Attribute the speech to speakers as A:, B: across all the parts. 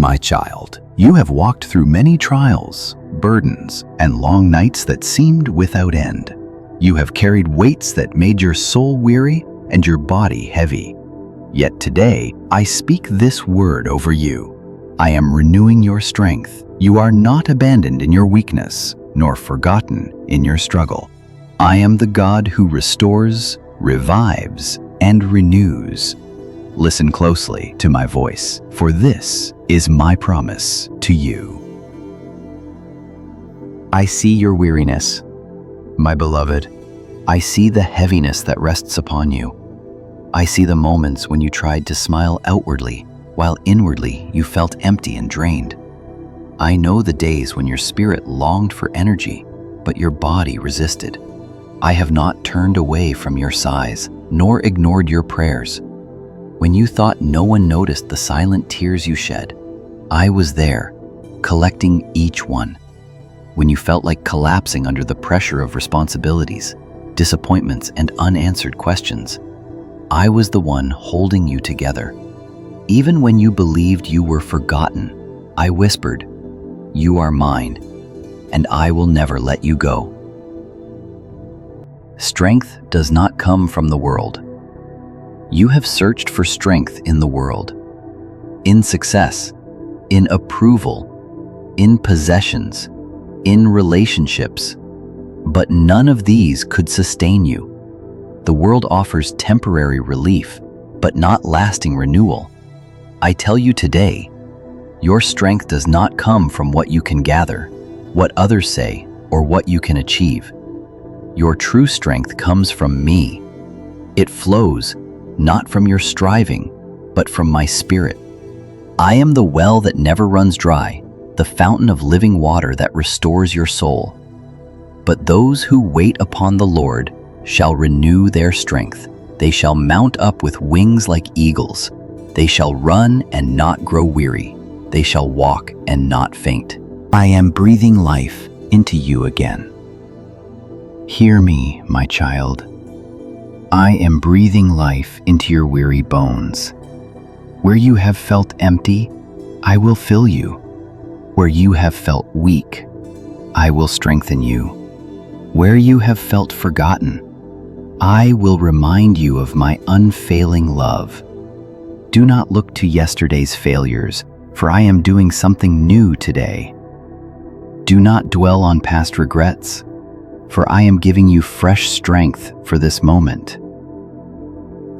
A: My child, you have walked through many trials, burdens, and long nights that seemed without end. You have carried weights that made your soul weary and your body heavy. Yet today, I speak this word over you. I am renewing your strength. You are not abandoned in your weakness, nor forgotten in your struggle. I am the God who restores, revives, and renews. Listen closely to my voice, for this is my promise to you. I see your weariness, my beloved. I see the heaviness that rests upon you. I see the moments when you tried to smile outwardly, while inwardly you felt empty and drained. I know the days when your spirit longed for energy, but your body resisted. I have not turned away from your sighs, nor ignored your prayers. When you thought no one noticed the silent tears you shed, I was there, collecting each one. When you felt like collapsing under the pressure of responsibilities, disappointments, and unanswered questions, I was the one holding you together. Even when you believed you were forgotten, I whispered, "You are mine, and I will never let you go." Strength does not come from the world. You have searched for strength in the world, in success, in approval, in possessions, in relationships, but none of these could sustain you. The world offers temporary relief, but not lasting renewal. I tell you today, your strength does not come from what you can gather, what others say, or what you can achieve. Your true strength comes from me. It flows not from your striving, but from my spirit. I am the well that never runs dry, the fountain of living water that restores your soul. But those who wait upon the Lord shall renew their strength. They shall mount up with wings like eagles. They shall run and not grow weary. They shall walk and not faint. I am breathing life into you again. Hear me, my child. I am breathing life into your weary bones. Where you have felt empty, I will fill you. Where you have felt weak, I will strengthen you. Where you have felt forgotten, I will remind you of my unfailing love. Do not look to yesterday's failures, for I am doing something new today. Do not dwell on past regrets, for I am giving you fresh strength for this moment.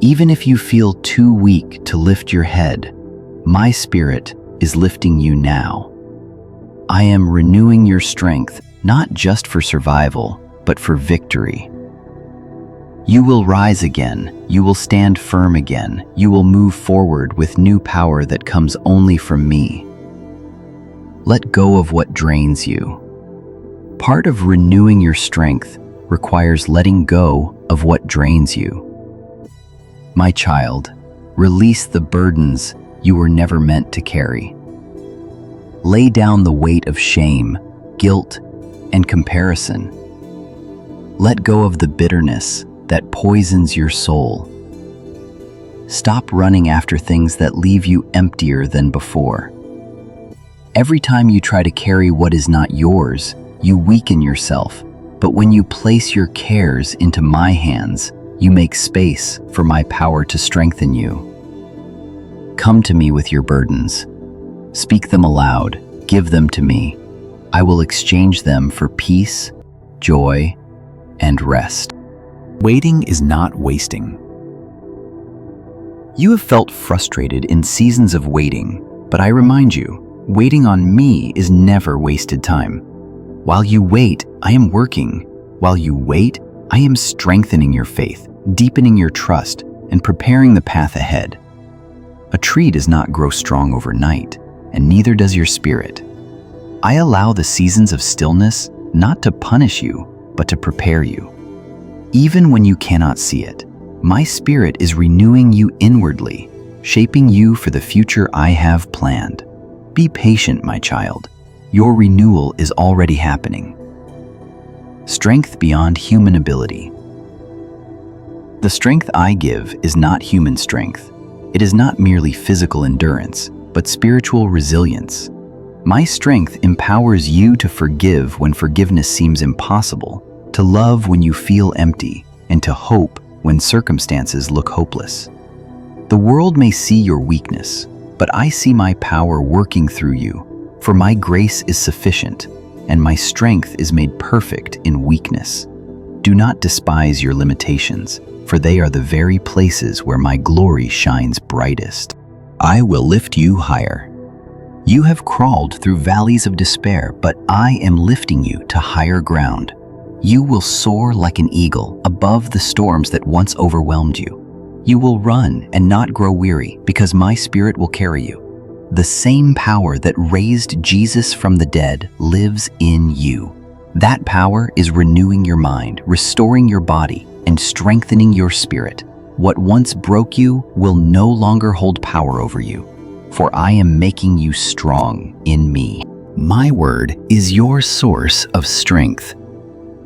A: Even if you feel too weak to lift your head, my spirit is lifting you now. I am renewing your strength, not just for survival, but for victory. You will rise again. You will stand firm again. You will move forward with new power that comes only from me. Let go of what drains you. Part of renewing your strength requires letting go of what drains you. My child, release the burdens you were never meant to carry. Lay down the weight of shame, guilt, and comparison. Let go of the bitterness that poisons your soul. Stop running after things that leave you emptier than before. Every time you try to carry what is not yours, you weaken yourself. But when you place your cares into my hands, you make space for my power to strengthen you. Come to me with your burdens. Speak them aloud. Give them to me. I will exchange them for peace, joy, and rest. Waiting is not wasting. You have felt frustrated in seasons of waiting, but I remind you, waiting on me is never wasted time. While you wait, I am working. While you wait, I am strengthening your faith, deepening your trust, and preparing the path ahead. A tree does not grow strong overnight, and neither does your spirit. I allow the seasons of stillness not to punish you, but to prepare you. Even when you cannot see it, my spirit is renewing you inwardly, shaping you for the future I have planned. Be patient, my child. Your renewal is already happening. Strength beyond human ability. The strength I give is not human strength. It is not merely physical endurance, but spiritual resilience. My strength empowers you to forgive when forgiveness seems impossible, to love when you feel empty, and to hope when circumstances look hopeless. The world may see your weakness, but I see my power working through you, for my grace is sufficient, and my strength is made perfect in weakness. Do not despise your limitations, for they are the very places where my glory shines brightest. I will lift you higher. You have crawled through valleys of despair, but I am lifting you to higher ground. You will soar like an eagle above the storms that once overwhelmed you. You will run and not grow weary, because my Spirit will carry you. The same power that raised Jesus from the dead lives in you. That power is renewing your mind, restoring your body, and strengthening your spirit. What once broke you will no longer hold power over you, for I am making you strong in me. My word is your source of strength.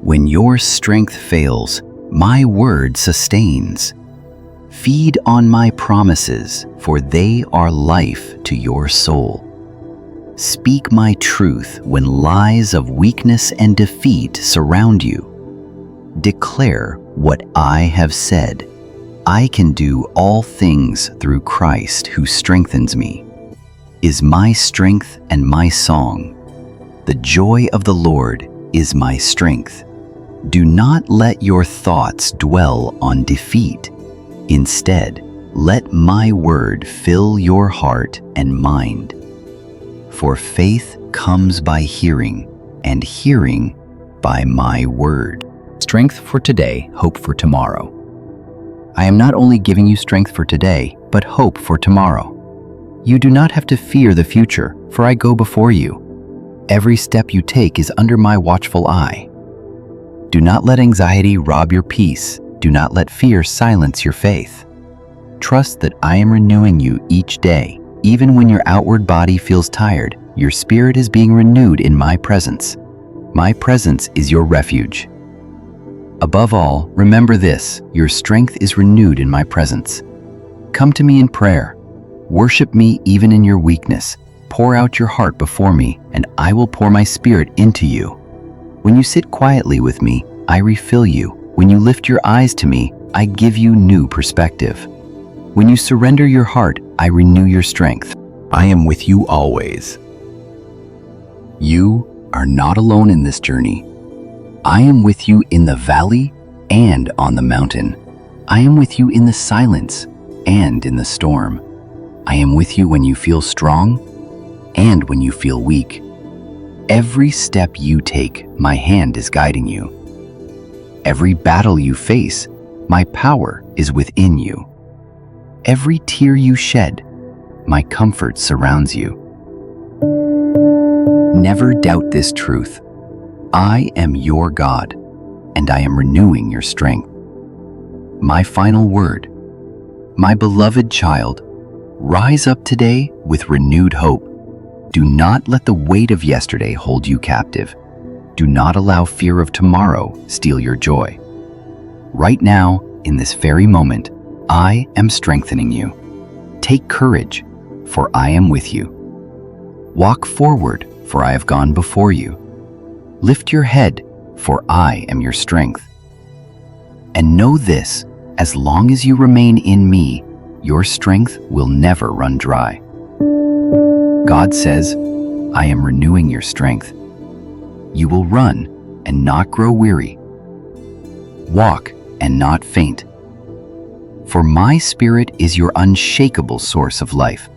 A: When your strength fails, my word sustains. Feed on my promises, for they are life to your soul. Speak my truth when lies of weakness and defeat surround you. Declare what I have said. I can do all things through Christ who strengthens me. Is my strength and my song. The joy of the Lord is my strength. Do not let your thoughts dwell on defeat. Instead, let my word fill your heart and mind. For faith comes by hearing, and hearing by my word. Strength for today, hope for tomorrow. I am not only giving you strength for today, but hope for tomorrow. You do not have to fear the future, for I go before you. Every step you take is under my watchful eye. Do not let anxiety rob your peace. Do not let fear silence your faith. Trust that I am renewing you each day. Even when your outward body feels tired, your spirit is being renewed in my presence. My presence is your refuge. Above all, remember this: your strength is renewed in my presence. Come to me in prayer. Worship me even in your weakness. Pour out your heart before me, and I will pour my spirit into you. When you sit quietly with me, I refill you. When you lift your eyes to me, I give you new perspective. When you surrender your heart, I renew your strength. I am with you always. You are not alone in this journey. I am with you in the valley and on the mountain. I am with you in the silence and in the storm. I am with you when you feel strong and when you feel weak. Every step you take, my hand is guiding you. Every battle you face, my power is within you. Every tear you shed, my comfort surrounds you. Never doubt this truth. I am your God, and I am renewing your strength. My final word: my beloved child, rise up today with renewed hope. Do not let the weight of yesterday hold you captive. Do not allow fear of tomorrow steal your joy. Right now, in this very moment, I am strengthening you. Take courage, for I am with you. Walk forward, for I have gone before you. Lift your head, for I am your strength. And know this: as long as you remain in me, your strength will never run dry. God says, I am renewing your strength. You will run and not grow weary. Walk and not faint. For my spirit is your unshakable source of life.